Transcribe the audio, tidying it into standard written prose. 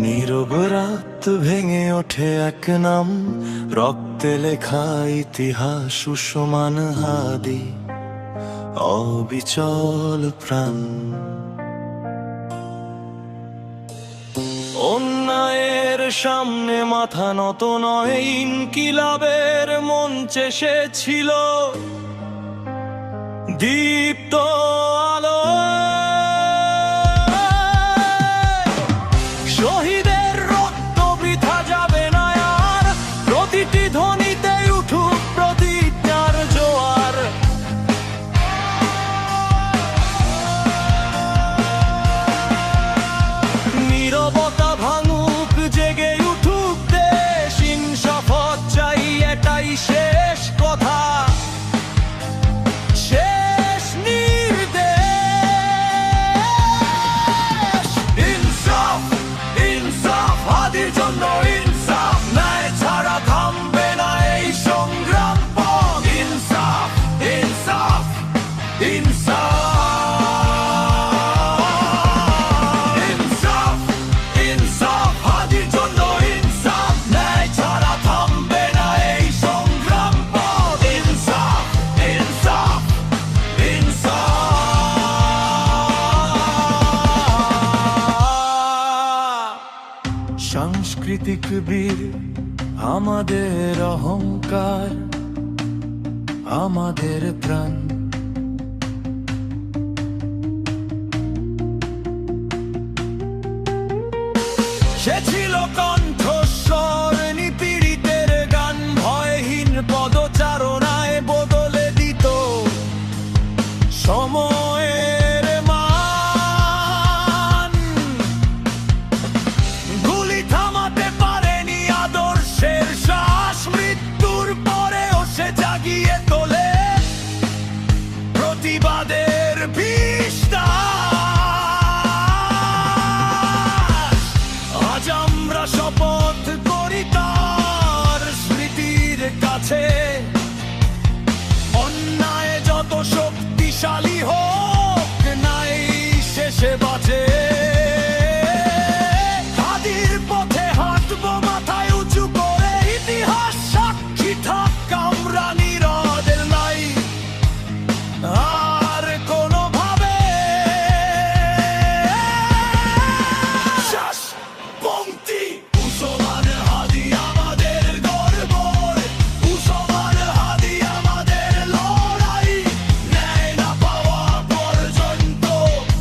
নীরব রাত ভেঙে ওঠে এক নাম, রক্তে লেখা ইতিহাস, সুষমান হাদি, অবিচল প্রাণ। অন্যায়ের সামনে মাথা নত নয়, ইনকিলাবের মঞ্চে সে ছিল দীপ্ত আলো। শহীদের রক্ত বৃথা যাবে না আর, প্রতিটি ধ্বনিতে উঠুক প্রতিজ্ঞার জোয়ার। নীরবতা ভাঙুক, জেগে উঠুক দেশ, ইনসাফত চাই এটাই শেষ কথা, শেষ নির্দেশ। ইনসাফ, ইনসাফ, হাদির জন্য ইনসাফ, ন্যায় ছাড়া থামবে না এই সংগ্রাম পথ। ইনসাফ, ইনসাফ, ইনসাফ, ইনসাফ, ইনসাফ, হাদির জন্য ইনসাফ, ন্যায় ছাড়া থামবে না এই সংগ্রাম পথ। ইনসাফ, ইনসাফ, ইনসাফ। সাংস্কৃতিক বীর আমাদের অহংকার, আমাদের প্রাণ। সে